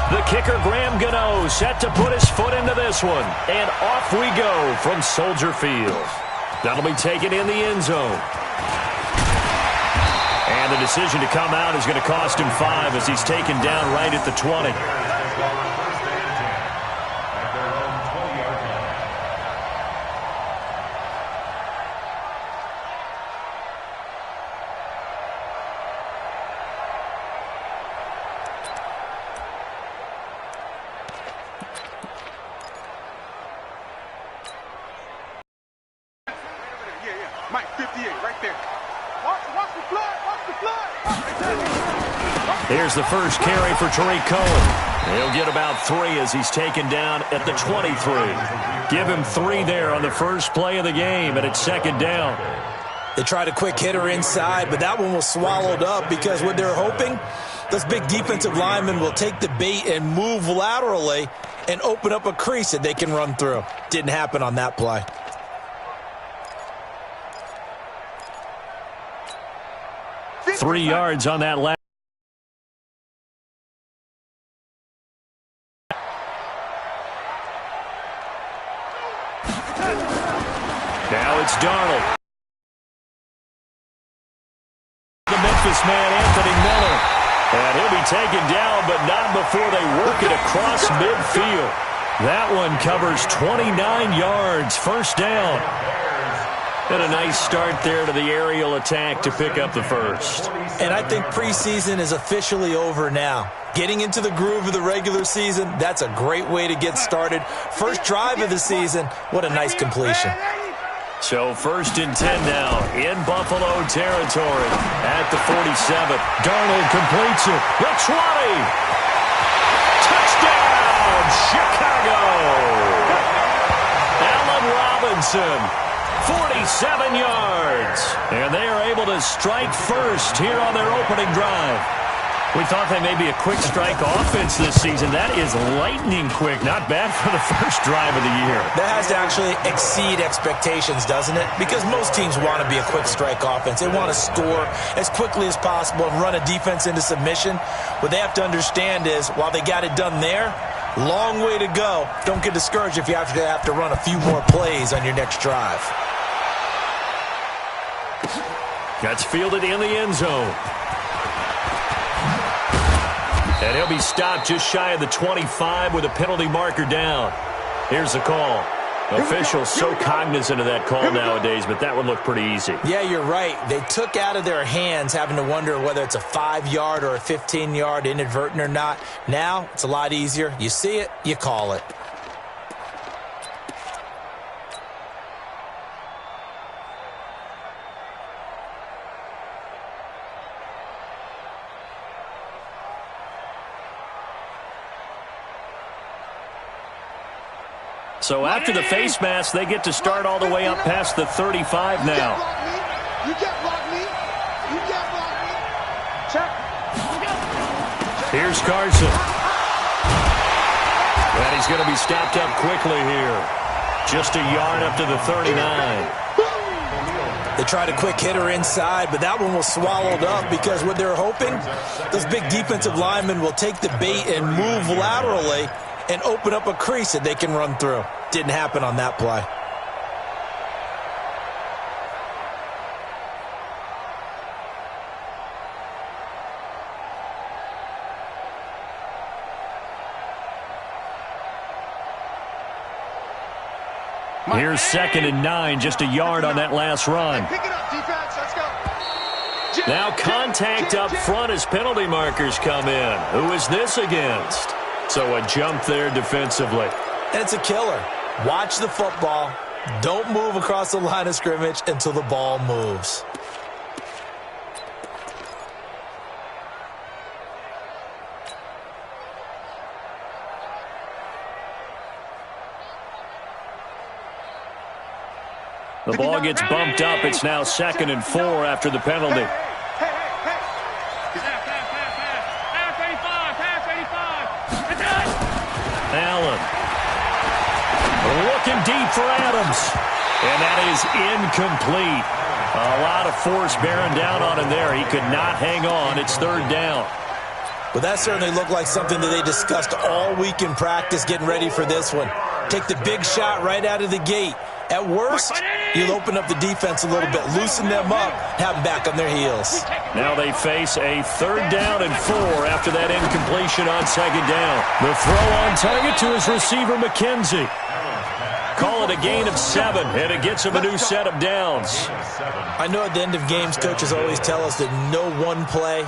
The kicker, Graham Gano, set to put his foot into this one. And off we go from Soldier Field. That'll be taken in the end zone. And the decision to come out is going to cost him 5 as he's taken down right at the 20. Here's the first carry for Tariq Cohen. He'll get about 3 as he's taken down at the 23. Give him 3 there on the first play of the game, and it's second down. They tried a quick hitter inside, but that one was swallowed up because what they're hoping, those big defensive linemen will take the bait and move laterally and open up a crease that they can run through. Didn't happen on that play. Three yards on that last. Now it's Darnold. The Memphis man, Anthony Miller. And he'll be taken down, but not before they work it across midfield. That one covers 29 yards. First down. And a nice start there to the aerial attack to pick up the first. And I think preseason is officially over now. Getting into the groove of the regular season, that's a great way to get started. First drive of the season, what a nice completion. So first and 10 now in Buffalo territory at the 47. Darnold completes it. The 20. Touchdown, Chicago. Allen Robinson, 47 yards. And they are able to strike first here on their opening drive. We thought they may be a quick strike offense this season. That is lightning quick. Not bad for the first drive of the year. That has to actually exceed expectations, doesn't it? Because most teams want to be a quick strike offense. They want to score as quickly as possible and run a defense into submission. What they have to understand is, while they got it done there, long way to go. Don't get discouraged if you have to run a few more plays on your next drive. That's fielded in the end zone. And he'll be stopped just shy of the 25 with a penalty marker down. Here's the call. Officials so cognizant of that call nowadays, but that would look pretty easy. Yeah, you're right. They took out of their hands having to wonder whether it's a 5-yard or a 15-yard inadvertent or not. Now, it's a lot easier. You see it, you call it. So after the face mask, they get to start all the way up past the 35 now. You can't block me. You can't block me. Check. Here's Carson. And he's going to be stopped up quickly here. Just a yard up to the 39. They tried a quick hitter inside, but that one was swallowed up because what they're hoping, those big defensive linemen will take the bait and move laterally and open up a crease that they can run through. Didn't happen on that play. Here's second and 9, just a yard on that last run. Pick it up, defense. Let's go. Now contact up front as penalty markers come in. Who is this against? So a jump there defensively. And it's a killer. Watch the football. Don't move across the line of scrimmage until the ball moves. The ball gets bumped up. It's now second and 4 after the penalty. Allen. Looking deep for Adams. And that is incomplete. A lot of force bearing down on him there. He could not hang on. It's third down. Well, that certainly looked like something that they discussed all week in practice getting ready for this one. Take the big shot right out of the gate. At worst, you'll open up the defense a little bit, loosen them up, have them back on their heels. Now they face a 3rd down and 4 after that incompletion on 2nd down. The throw on target to his receiver, McKenzie. Call it a gain of 7, and it gets him a new set of downs. I know at the end of games, coaches always tell us that no one play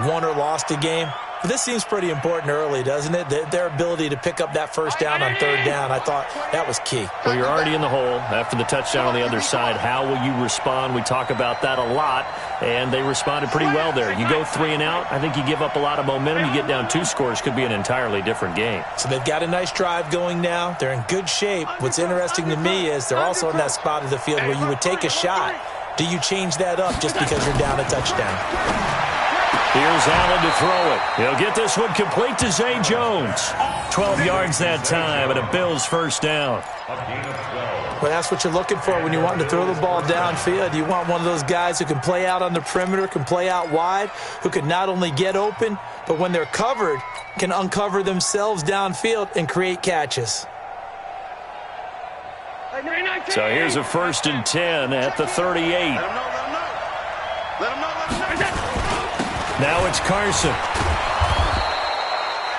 won or lost a game. But this seems pretty important early, doesn't it? Their ability to pick up that 1st down on 3rd down, I thought that was key. Well, you're already in the hole after the touchdown on the other side. How will you respond? We talk about that a lot, and they responded pretty well there. You go 3 and out, I think you give up a lot of momentum. You get down 2 scores, could be an entirely different game. So they've got a nice drive going now. They're in good shape. What's interesting to me is they're also in that spot of the field where you would take a shot. Do you change that up just because you're down a touchdown? Here's Allen to throw it. He'll get this one complete to Zay Jones. 12 yards that time, and a Bills 1st down. Well, that's what you're looking for when you want to throw the ball downfield. You want one of those guys who can play out on the perimeter, can play out wide, who can not only get open, but when they're covered, can uncover themselves downfield and create catches. So here's a 1st and 10 at the 38. Now it's Carson.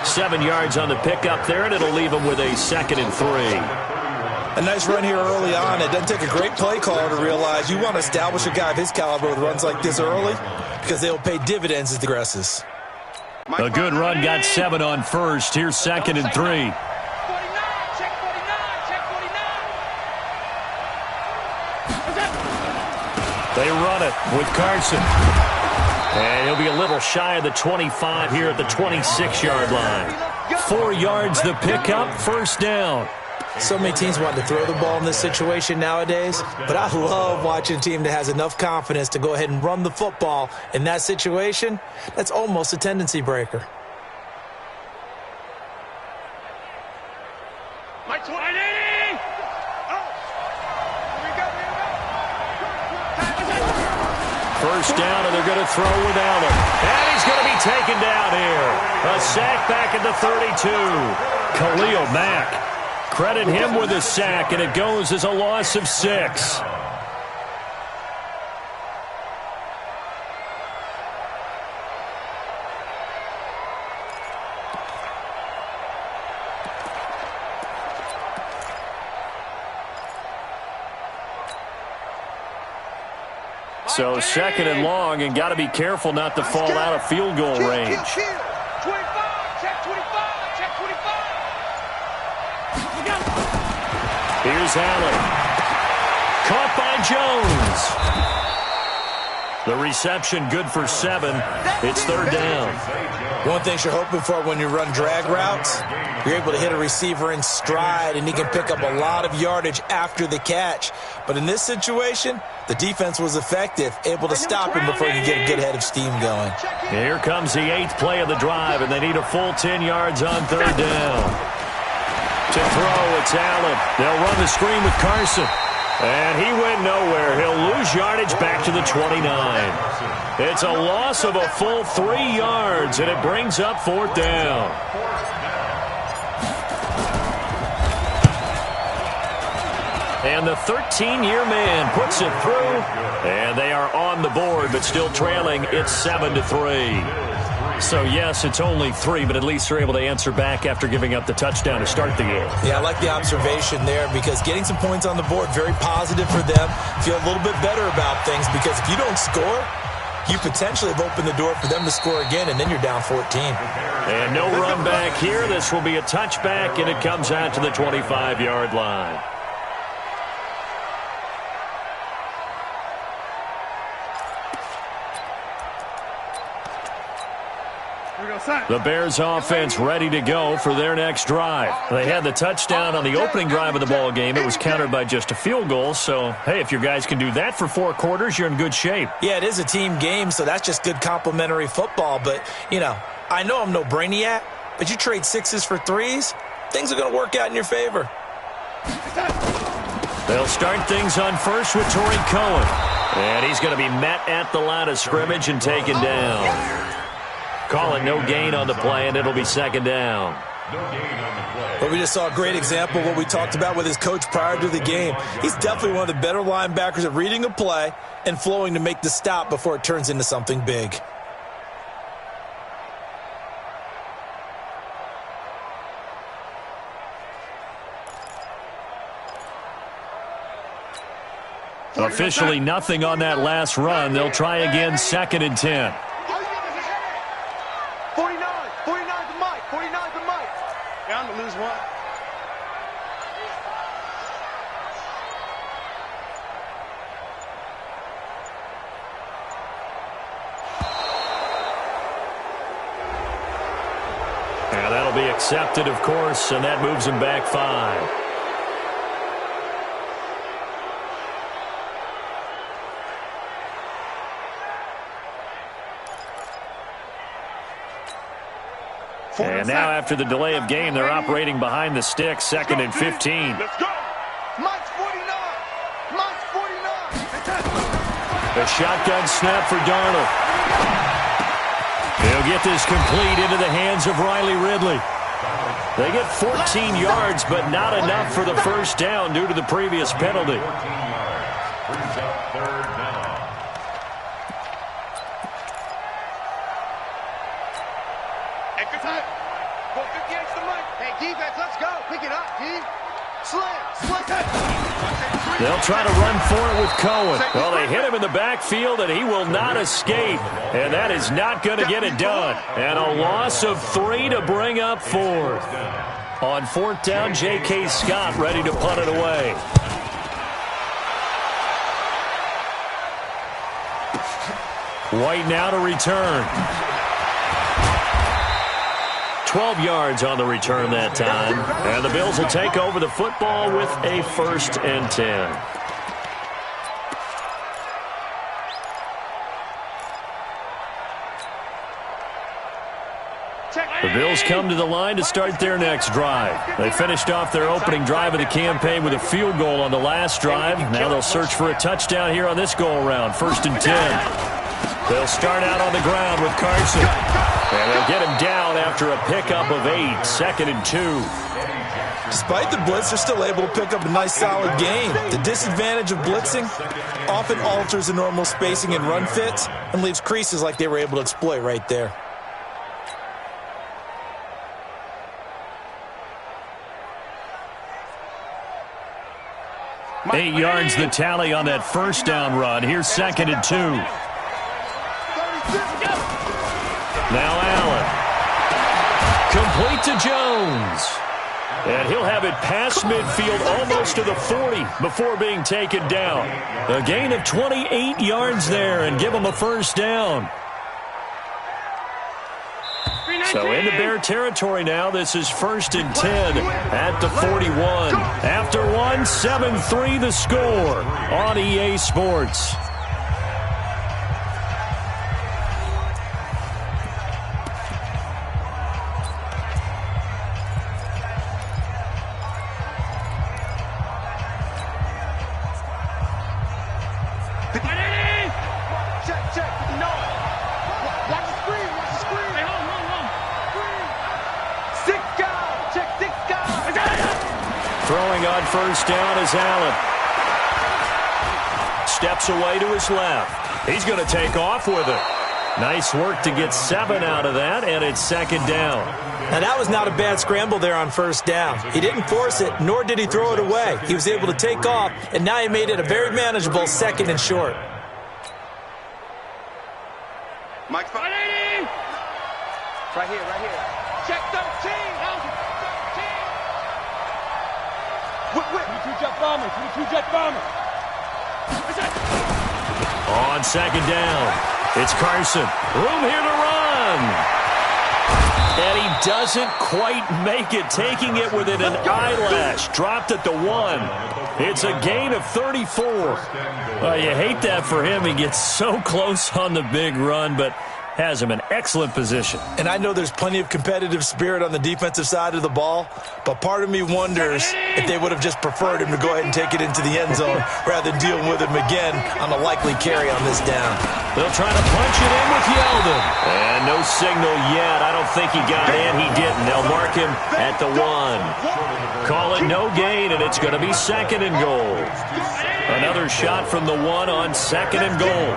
7 yards on the pickup there, and it'll leave him with a 2nd and 3. A nice run here early on. It doesn't take a great play caller to realize you want to establish a guy of his caliber with runs like this early because they'll pay dividends as it progresses. A good run, got 7 on 1st. Here's 2nd and 3. They run it with Carson. And he'll be a little shy of the 25 here at the 26-yard line. 4 yards the pickup, 1st down. So many teams want to throw the ball in this situation nowadays, but I love watching a team that has enough confidence to go ahead and run the football in that situation. That's almost a tendency breaker. First down, and they're going to throw with Allen. And he's going to be taken down here. A sack back at the 32. Khalil Mack. Credit him with a sack, and it goes as a loss of 6. So 2nd and long, and got to be careful not to fall out of field goal range. Here's Allen. Caught by Jones. The reception good for 7. It's 3rd down. One thing you're hoping for when you run drag routes, you're able to hit a receiver in stride, and he can pick up a lot of yardage after the catch. But in this situation, the defense was effective, able to stop him before he could get a good head of steam going. Here comes the 8th play of the drive, and they need a full 10 yards on 3rd down. To throw, it's Allen. They'll run the screen with Carson. And he went nowhere. He'll lose yardage back to the 29. It's a loss of a full 3 yards, and it brings up 4th down. And the 13-year man puts it through, and they are on the board, but still trailing. It's 7-3. So, yes, it's only 3, but at least they're able to answer back after giving up the touchdown to start the game. Yeah, I like the observation there because getting some points on the board, very positive for them. Feel a little bit better about things because if you don't score, you potentially have opened the door for them to score again, and then you're down 14. And no run back here. This will be a touchback, and it comes out to the 25-yard line. The Bears offense ready to go for their next drive. They had the touchdown on the opening drive of the ball game. It was countered by just a field goal. So, hey, if your guys can do that for 4 quarters, you're in good shape. Yeah, it is a team game, so that's just good complimentary football. But, you know, I know I'm no brainiac, but you trade 6s for 3s, things are going to work out in your favor. They'll start things on first with Torrey Cohen. And he's going to be met at the line of scrimmage and taken down. Call it no gain on the play, and it'll be second down. But we just saw a great example of what we talked about with his coach prior to the game. He's definitely one of the better linebackers at reading a play and flowing to make the stop before it turns into something big. Officially nothing on that last run. They'll try again, second and 10. 49 to Mike. 49 to Mike. Down to lose one. And that'll be accepted, of course, and that moves him back 5. And now after the delay of game, they're operating behind the sticks, second and 15. Let's go. Mike's 49. Mike's 49. A shotgun snap for Darnold. He'll get this complete into the hands of Riley Ridley. They get 14 yards, but not enough for the first down due to the previous penalty. Extra time. Go 58 to Mike. Hey, defense, let's go. Pick it up, D. Slam. They'll try to run for it with Cohen. Well, they hit him in the backfield, and he will not escape. And that is not going to get it done. And a loss of 3 to bring up 4th. On 4th down, J.K. Scott ready to punt it away. White now to return. 12 yards on the return that time. And the Bills will take over the football with a 1st and 10. The Bills come to the line to start their next drive. They finished off their opening drive of the campaign with a field goal on the last drive. Now they'll search for a touchdown here on this go-around, 1st and 10. They'll start out on the ground with Carson. And they'll get him down after a pickup of 8, 2nd and 2. Despite the blitz, they're still able to pick up a nice, solid gain. The disadvantage of blitzing often alters the normal spacing and run fits and leaves creases like they were able to exploit right there. Eight yards the tally on that first down run. Here's 2nd and 2. Now Allen. Complete to Jones. And he'll have it past midfield almost to the 40 before being taken down. A gain of 28 yards there and give him a first down. So into Bear territory now. This is 1st and 10 at the 41. After one, 7-3 the score on EA Sports. Throwing on first down is Allen. Steps away to his left. He's going to take off with it. Nice work to get 7 out of that, and it's 2nd down. Now, that was not a bad scramble there on first down. He didn't force it, nor did he throw it away. He was able to take off, and now he made it a very manageable 2nd and short. Mike, 580. Right here. Check 13. Whip. 22 jet bomber. On 2nd down, it's Carson. Room here to run. And he doesn't quite make it, taking it within an eyelash. Dropped at the 1. It's a gain of 34. Well, you hate that for him. He gets so close on the big run, but has him in excellent position. And I know there's plenty of competitive spirit on the defensive side of the ball, but part of me wonders if they would have just preferred him to go ahead and take it into the end zone rather than dealing with him again on a likely carry on this down. They'll try to punch it in with Yeldon. And no signal yet. I don't think he got in. He didn't. They'll mark him at the 1. Call it no gain, and it's going to be 2nd and goal. Another shot from the 1 on 2nd and goal.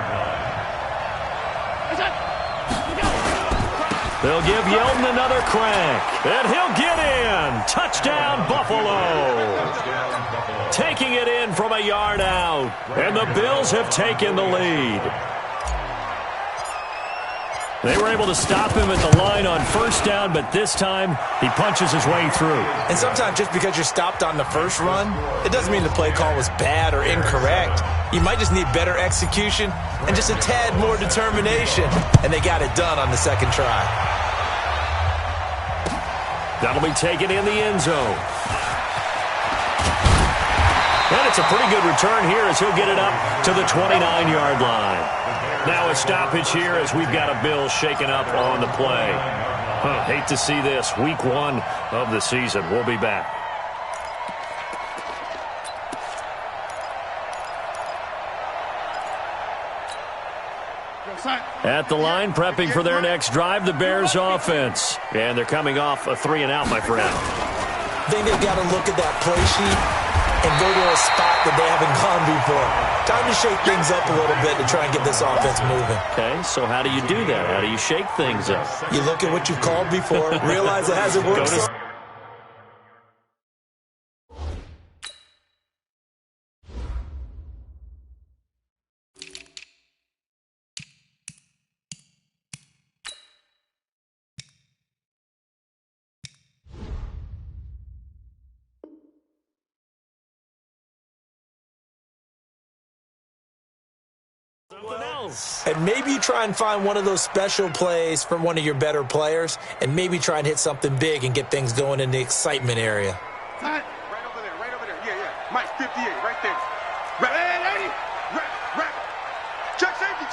They'll give Yeldon another crack, and he'll get in. Touchdown, Buffalo. Taking it in from a yard out, and the Bills have taken the lead. They were able to stop him at the line on 1st down, but this time he punches his way through. And sometimes just because you're stopped on the first run, it doesn't mean the play call was bad or incorrect. You might just need better execution and just a tad more determination. And they got it done on the 2nd try. That'll be taken in the end zone. And it's a pretty good return here as he'll get it up to the 29-yard line. Now a stoppage here as we've got a Bill shaken up on the play. Hate to see this. Week 1 of the season. We'll be back. At the line, prepping for their next drive, the Bears offense. And thee coming off a 3-and-out, my friend. I think they've got to look at that play sheet and go to a spot that they haven't gone before. Time to shake things up a little bit to try and get this offense moving. Okay, so how do you do that? How do you shake things up? You look at what you've called before, realize it hasn't worked. And maybe you try and find one of those special plays from one of your better players, and maybe try and hit something big and get things going in the excitement area. Right over there, right over there. Yeah. Mike, 58, right there. Ready? Rap. Check safety.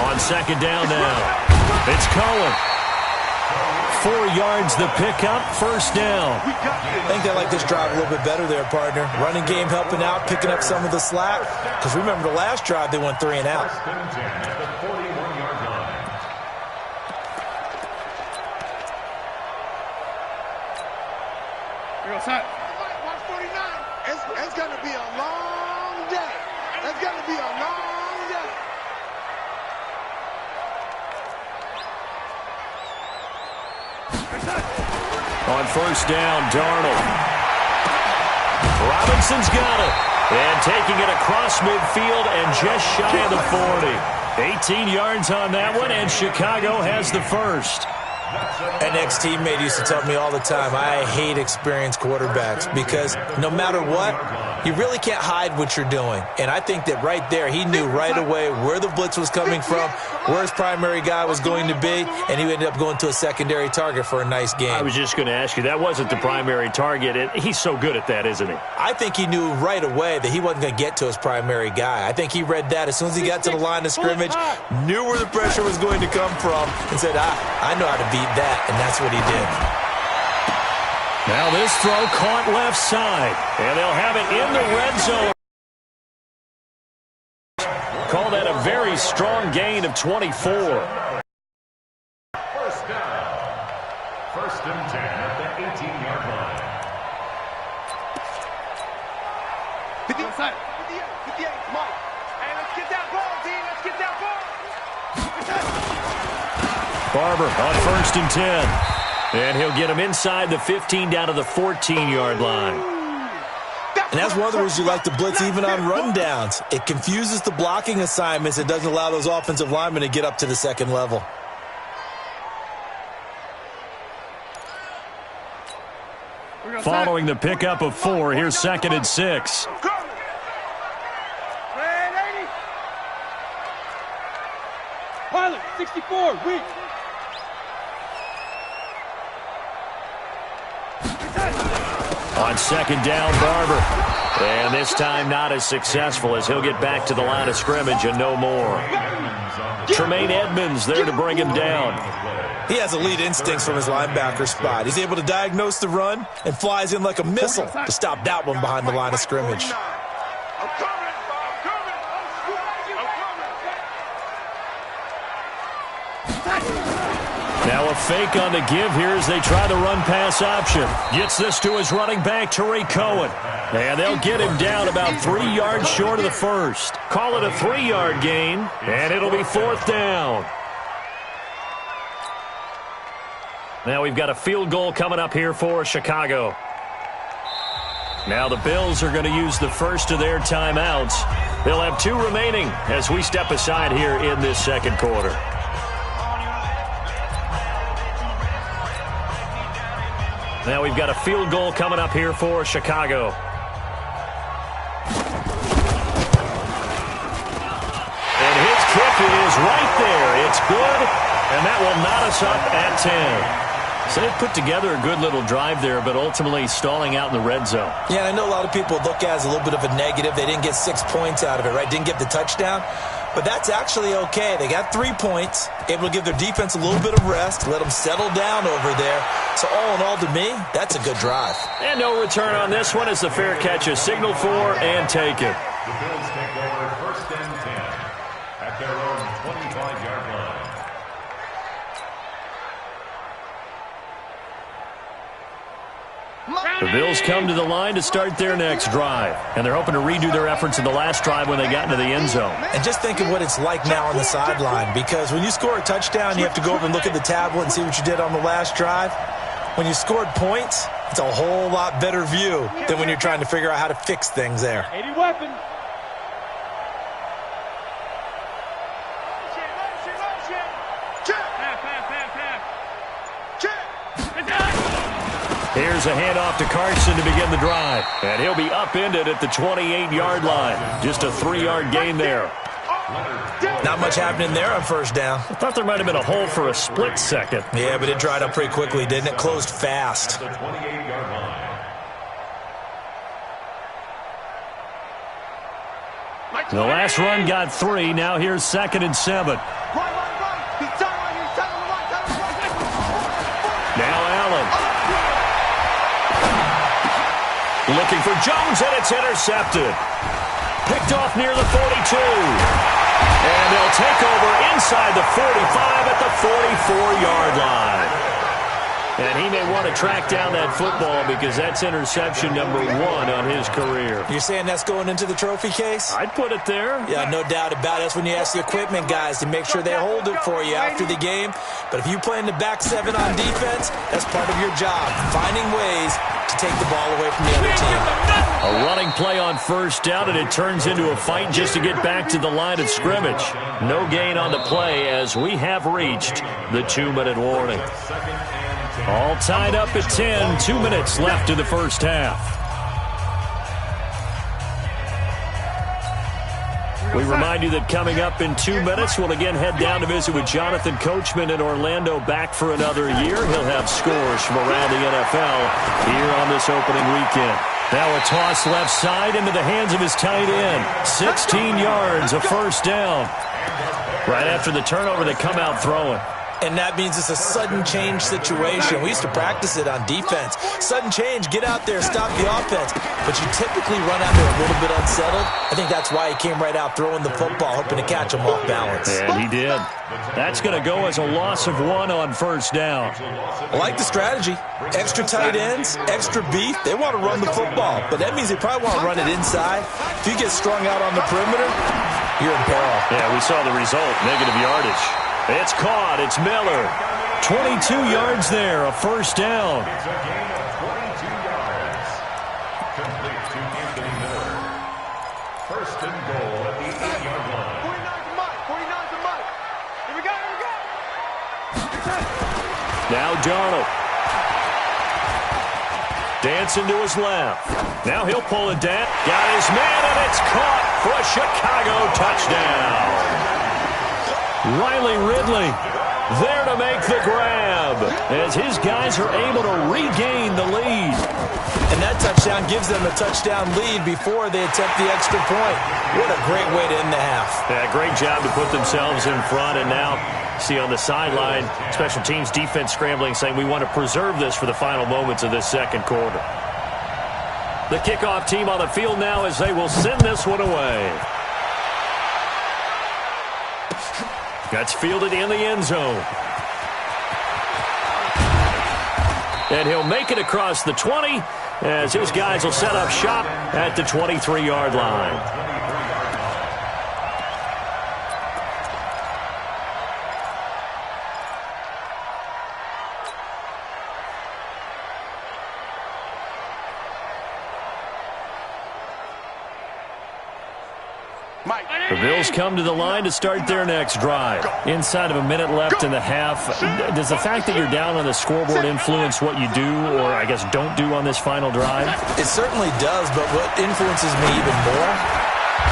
On 2nd down now, it's Cohen. 4 yards the pickup, 1st down. I think they like this drive a little bit better there, partner. Running game helping out, picking up some of the slack. Because remember the last drive, they went 3-and-out. Watch 49. It's going to be a long day. It's going to be a long day. On 1st down, Darnold. Robinson's got it. And taking it across midfield and just shy of the 40. 18 yards on that one, and Chicago has the first. An ex-teammate used to tell me all the time, I hate experienced quarterbacks because no matter what, you really can't hide what you're doing. And I think that right there, he knew right away where the blitz was coming from, where his primary guy was going to be, and he ended up going to a secondary target for a nice game. I was just going to ask you, that wasn't the primary target. He's so good at that, isn't he? I think he knew right away that he wasn't going to get to his primary guy. I think he read that as soon as he got to the line of scrimmage, knew where the pressure was going to come from, and said, I know how to beat that, and that's what he did. Now this throw caught left side, and they'll have it in the red zone. Call that a very strong gain of 24. First down. 1st and 10 at the 18-yard line. 58, come on. Hey, let's get that ball, D. Let's get that ball. Barber on 1st and 10. And he'll get him inside the 15 down to the 14-yard line. And that's one of the reasons you like to blitz even on rundowns. It confuses the blocking assignments. It doesn't allow those offensive linemen to get up to the 2nd level. Following the pickup of 4, here's 2nd and 6. Pilot, 64, weak. On 2nd down, Barber. And this time not as successful as he'll get back to the line of scrimmage and no more. Tremaine Edmonds there to bring him down. He has elite instincts from his linebacker spot. He's able to diagnose the run and flies in like a missile to stop that one behind the line of scrimmage. Now a fake on the give here as they try the run-pass option. Gets this to his running back, Tariq Cohen. And they'll get him down about 3 yards short of the first. Call it a 3-yard gain, and it'll be 4th down. Now we've got a field goal coming up here for Chicago. Now the Bills are going to use the first of their timeouts. They'll have 2 remaining as we step aside here in this second quarter. Now we've got a field goal coming up here for Chicago. And his kick is right there. It's good, and that will knot us up at 10. So they've put together a good little drive there, but ultimately stalling out in the red zone. Yeah, and I know a lot of people look at it as a little bit of a negative. They didn't get 6 points out of it, right? Didn't get the touchdown. But that's actually okay. They got 3 points, able to give their defense a little bit of rest, let them settle down over there. So all in all, to me, that's a good drive. And no return on this one as the fair catch is signaled for and taken. The Bills take over 1st and 10 at their own 25-yard line. The Bills come to the line to start their next drive. And they're hoping to redo their efforts in the last drive when they got into the end zone. And just think of what it's like now on the sideline, because when you score a touchdown, you have to go over and look at the tablet and see what you did on the last drive. When you scored points, it's a whole lot better view than when you're trying to figure out how to fix things there. 80 weapon. Here's a handoff to Carson to begin the drive. And he'll be upended at the 28-yard line. Just a 3-yard gain there. Not much happening there on 1st down. I thought there might have been a hole for a split second. Yeah, but it dried up pretty quickly, didn't it? Closed fast. The 28-yard line. The last run got 3. Now here's 2nd and 7. Now Allen. Looking for Jones, and it's intercepted. Picked off near the 42. And they'll take over inside the 45 at the 44-yard line. And he may want to track down that football because that's interception number 1 on his career. You're saying that's going into the trophy case? I'd put it there. Yeah, no doubt about it. That's when you ask the equipment guys to make sure they hold it for you after the game. But if you play in the back 7 on defense, that's part of your job, finding ways to take the ball away from the other team. A running play on 1st down, and it turns into a fight just to get back to the line of scrimmage. No gain on the play as we have reached the 2-minute warning. All tied up at 10. 2 minutes left in the first half. We remind you that coming up in 2 minutes, we'll again head down to visit with Jonathan Coachman in Orlando, back for another year. He'll have scores from around the NFL here on this opening weekend. Now a toss left side into the hands of his tight end. 16 yards, a 1st down. Right after the turnover, they come out throwing. And that means it's a sudden change situation. We used to practice it on defense. Sudden change, get out there, stop the offense. But you typically run out there a little bit unsettled. I think that's why he came right out throwing the football, hoping to catch him off balance. And he did. That's going to go as a loss of 1 on 1st down. I like the strategy. Extra tight ends, extra beef. They want to run the football. But that means they probably want to run it inside. If you get strung out on the perimeter, you're in peril. Yeah, we saw the result, negative yardage. It's caught. It's Miller. 22 yards there, a 1st down. It's a gain of 22 yards. Complete to Anthony Miller. 1st and goal at the 8-yard line. 49's a Mike. 49's a Mike. Here we go. Here we go. Now Darnold. Dancing to his left. Now he'll pull it down. Got his man, and it's caught for a Chicago touchdown. Riley Ridley there to make the grab as his guys are able to regain the lead. And that touchdown gives them a touchdown lead before they attempt the extra point. What a great way to end the half. Yeah, great job to put themselves in front. And now, see on the sideline, special teams defense scrambling, saying we want to preserve this for the final moments of this second quarter. The kickoff team on the field now as they will send this one away. That's fielded in the end zone. And he'll make it across the 20 as his guys will set up shop at the 23-yard line. The Bills come to the line to start their next drive. Inside of a minute left in the half, does the fact that you're down on the scoreboard influence what you do, or I guess don't do on this final drive? It certainly does, but what influences me even more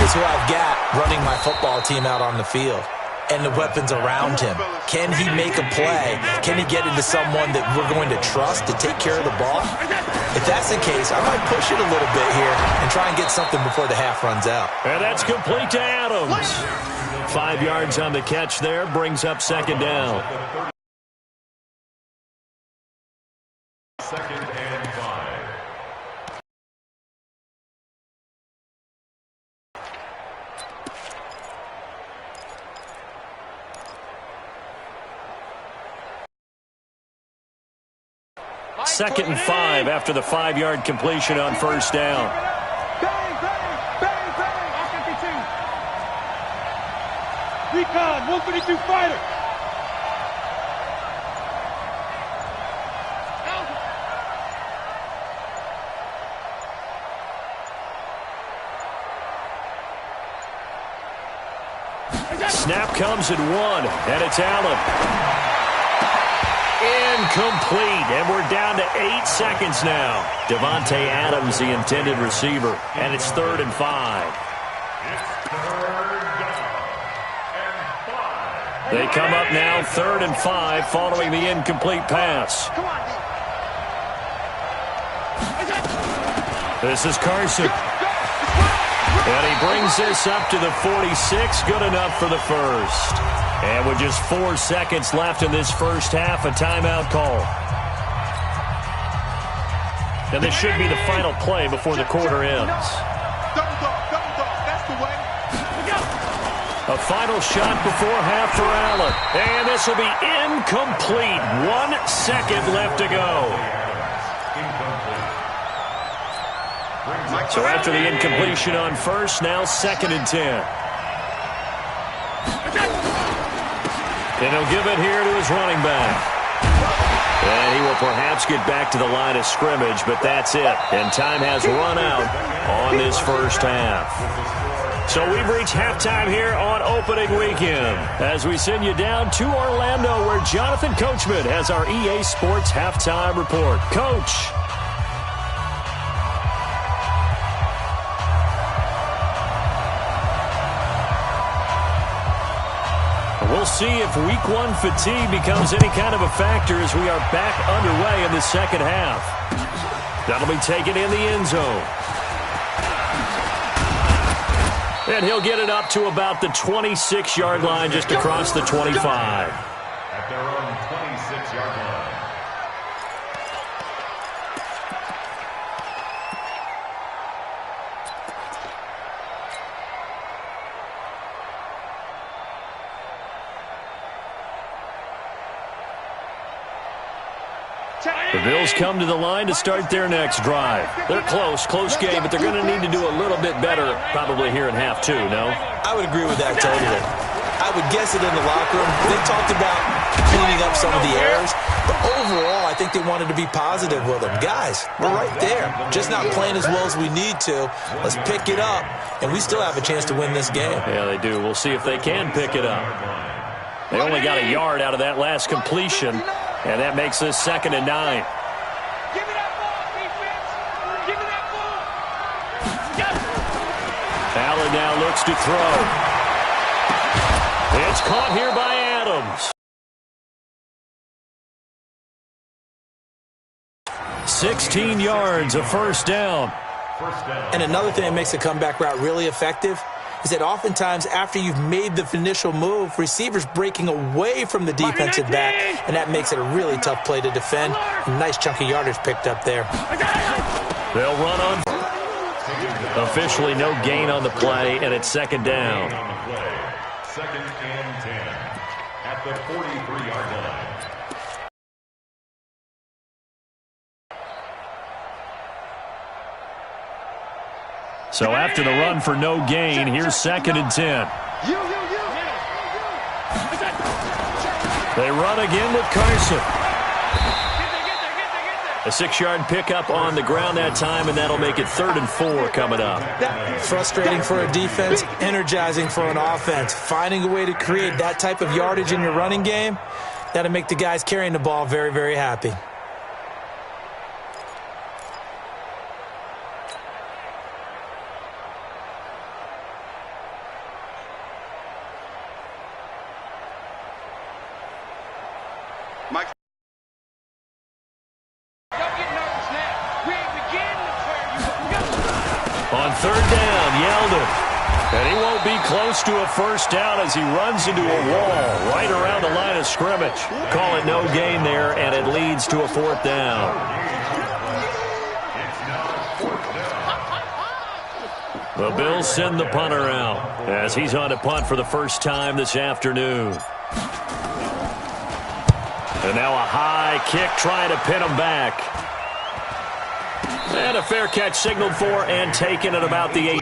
is who I've got running my football team out on the field and the weapons around him. Can he make a play? Can he get into someone that we're going to trust to take care of the ball? If that's the case, I might push it a little bit here and try and get something before the half runs out. And that's complete to Adams. 5 yards on the catch there, brings up second down. Second and 5. Second and 5 after the 5-yard completion on first down. Bang, bang, bang, bang. Recon, 132 fighter. Snap comes at 1, and it's Allen. Incomplete, and we're down to 8 seconds now. Devontae Adams, the intended receiver, and it's 3rd and 5. It's 3rd down and 5. They come up now 3rd and 5 following the incomplete pass. This is Carson. And he brings this up to the 46, good enough for the first. And with just 4 seconds left in this first half, a timeout call. And this should be the final play before the quarter ends. Double dog, that's the way. A final shot before half for Allen. And this will be incomplete. 1 second left to go. So after the incompletion on first, now 2nd and 10. And he'll give it here to his running back. And he will perhaps get back to the line of scrimmage, but that's it. And time has run out on this first half. So we've reached halftime here on opening weekend as we send you down to Orlando where Jonathan Coachman has our EA Sports halftime report. Coach. We'll see if week 1 fatigue becomes any kind of a factor as we are back underway in the second half. That'll be taken in the end zone. And he'll get it up to about the 26-yard line just across the 25. At their own 26-yard line. The Bills come to the line to start their next drive. They're close game, but they're going to need to do a little bit better probably here in half 2, no? I would agree with that totally. I would guess it in the locker room. They talked about cleaning up some of the errors, but overall, I think they wanted to be positive with them. Guys, we're right there. Just not playing as well as we need to. Let's pick it up, and we still have a chance to win this game. Yeah, they do. We'll see if they can pick it up. They only got a yard out of that last completion. And that makes this 2nd and 9. Give me that ball, defense. Give me that ball. Allen now looks to throw. It's caught here by Adams. 16 yards, a first down. And another thing that makes the comeback route really effective is that oftentimes after you've made the initial move, receivers breaking away from the defensive back, and that makes it a really tough play to defend. A nice chunky yardage picked up there. They'll run on. Officially no gain on the play, and it's second down. Second and 10 at the 43-yard line. So after the run for no gain, here's second and 10. They run again with Carson. A 6-yard pickup on the ground that time, and that'll make it 3rd and 4 coming up. Frustrating for a defense, energizing for an offense. Finding a way to create that type of yardage in your running game, that'll make the guys carrying the ball very, very happy. Mike. On 3rd down, Yeldon. And he won't be close to a first down as he runs into a wall right around the line of scrimmage. Call it no gain there, and it leads to a 4th down. The Bills send the punter out as he's on to punt for the first time this afternoon. And now a high kick trying to pin him back. And a fair catch signaled for and taken at about the 8.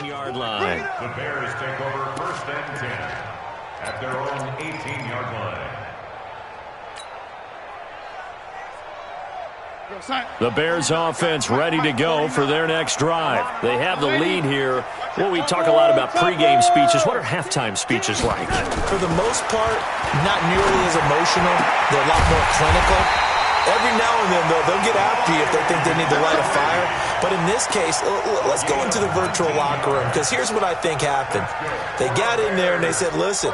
Yard line. The Bears take over 1st and 10 at their own 18-yard line. The Bears offense ready to go for their next drive. They have the lead here. Well, we talk a lot about pregame speeches. What are halftime speeches like? For the most part, not nearly as emotional. They're a lot more clinical. Every now and then, though, they'll get after you if they think they need to light a fire. But in this case, let's go into the virtual locker room, because here's what I think happened. They got in there and they said, listen,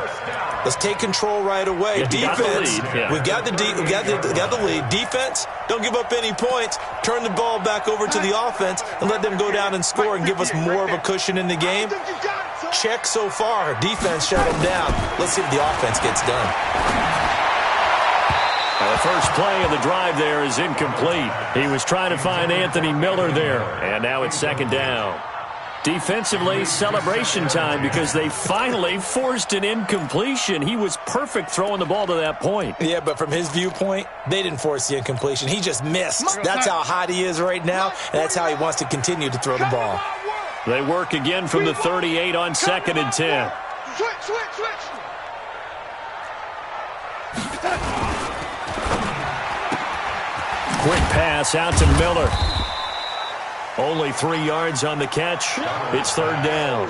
let's take control right away. Defense, we've got the lead. Defense, don't give up any points. Turn the ball back over to the offense and let them go down and score and give us more of a cushion in the game. Check so far. Defense shut them down. Let's see if the offense gets done. The first play of the drive there is incomplete. He was trying to find Anthony Miller there, and now it's 2nd down. Defensively, celebration time because they finally forced an incompletion. He was perfect throwing the ball to that point. Yeah, but from his viewpoint, they didn't force the incompletion. He just missed. That's how hot he is right now, and that's how he wants to continue to throw the ball. They work again from the 38 on 2nd and 10. Switch. Quick pass out to Miller. Only 3 yards on the catch. It's 3rd down.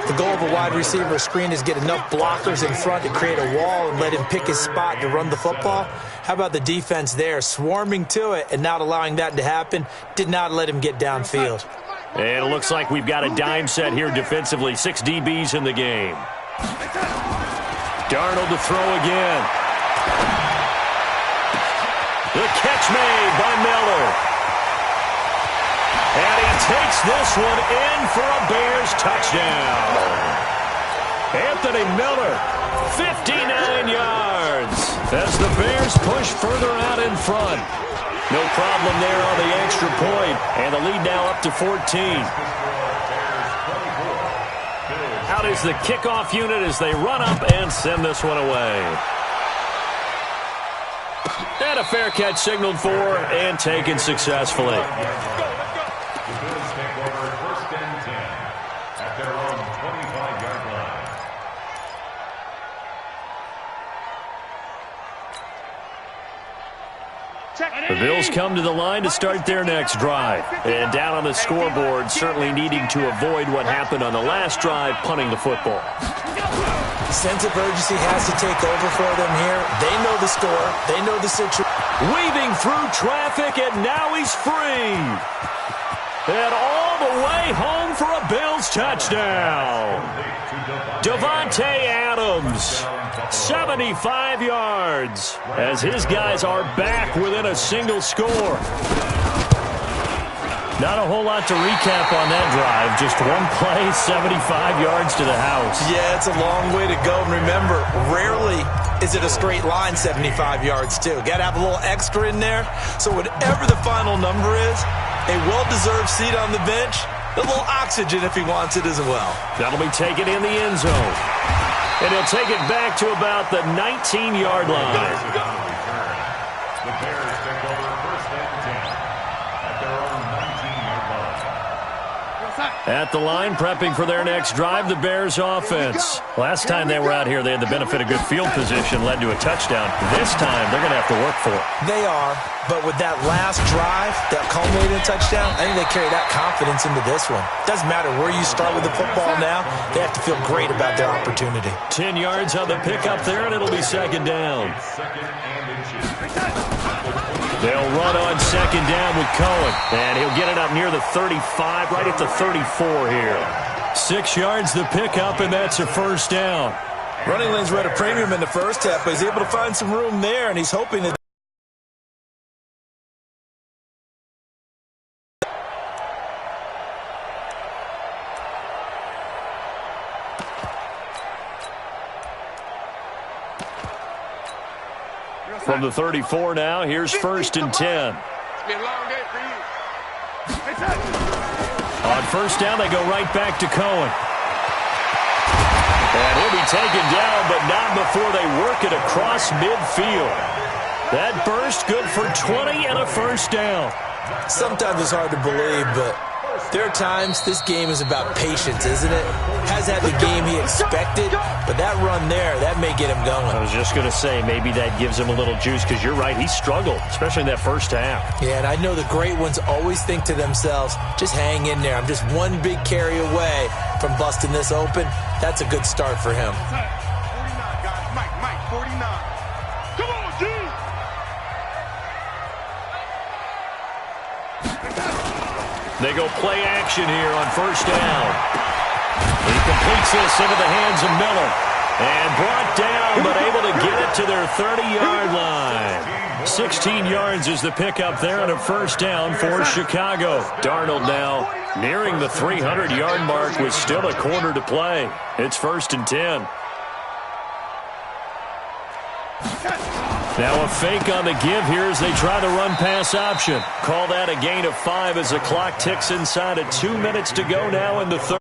The goal of a wide receiver screen is get enough blockers in front to create a wall and let him pick his spot to run the football. How about the defense there, swarming to it and not allowing that to happen? Did not let him get downfield. And it looks like we've got a dime set here defensively. 6 DBs in the game. Darnold to throw again. The catch made by Miller. And he takes this one in for a Bears touchdown. Anthony Miller, 59 yards as the Bears push further out in front. No problem there on the extra point, and the lead now up to 14. Out is the kickoff unit as they run up and send this one away. And a fair catch signaled for and taken successfully. The Bills take over 1st and 10 at their own 25-yard line. The Bills come to the line to start their next drive. And down on the scoreboard, certainly needing to avoid what happened on the last drive, punting the football. Sense of urgency has to take over for them here. They know the score. They know the situation. Weaving through traffic, and now he's free. And all the way home for a Bills touchdown. Davante Adams, 75 yards, as his guys are back within a single score. Not a whole lot to recap on that drive. Just one play, 75 yards to the house. Yeah, it's a long way to go. And remember, rarely is it a straight line 75 yards, too. Got to have a little extra in there. So whatever the final number is, a well-deserved seat on the bench, a little oxygen if he wants it as well. That'll be taken in the end zone. And he'll take it back to about the 19-yard line. The Bears take over first and 10 at their own 19-yard line. At the line, prepping for their next drive, the Bears offense. Last time they were out here, they had the benefit of good field position, led to a touchdown. This time, they're going to have to work for it. They are, but with that last drive that culminated in a touchdown, I think they carry that confidence into this one. Doesn't matter where you start with the football now, they have to feel great about their opportunity. 10 yards on the pickup there, and it'll be second down. They'll run on second down with Cohen, and he'll get it up near the 35, right at the 34 here. 6 yards the pickup, and that's a first down. Running lanes were at a premium in the first half, but he's able to find some room there, and he's hoping that from the 34 now, here's first and 10. It's been a long day for you. On first down, they go right back to Cohen. And he'll be taken down, but not before they work it across midfield. That burst good for 20 and a first down. sometimes it's hard to believe, but there are times this game is about patience, isn't it? Hasn't had the game he expected, but that run there, that may get him going. I was just going to say, maybe that gives him a little juice, because you're right, he struggled, especially in that first half. Yeah, and I know the great ones always think to themselves, just hang in there. I'm just one big carry away from busting this open. That's a good start for him. 49, guys. Mike, 49. Come on, G! They go play action here on first down. He completes this into the hands of Miller. And brought down, but able to get it to their 30-yard line. 16 yards is the pickup there on a first down for Chicago. Darnold now nearing the 300-yard mark with still a quarter to play. It's first and 10. Now a fake on the give here as they try the run-pass option. Call that a gain of 5 as the clock ticks inside of 2 minutes to go now in the third.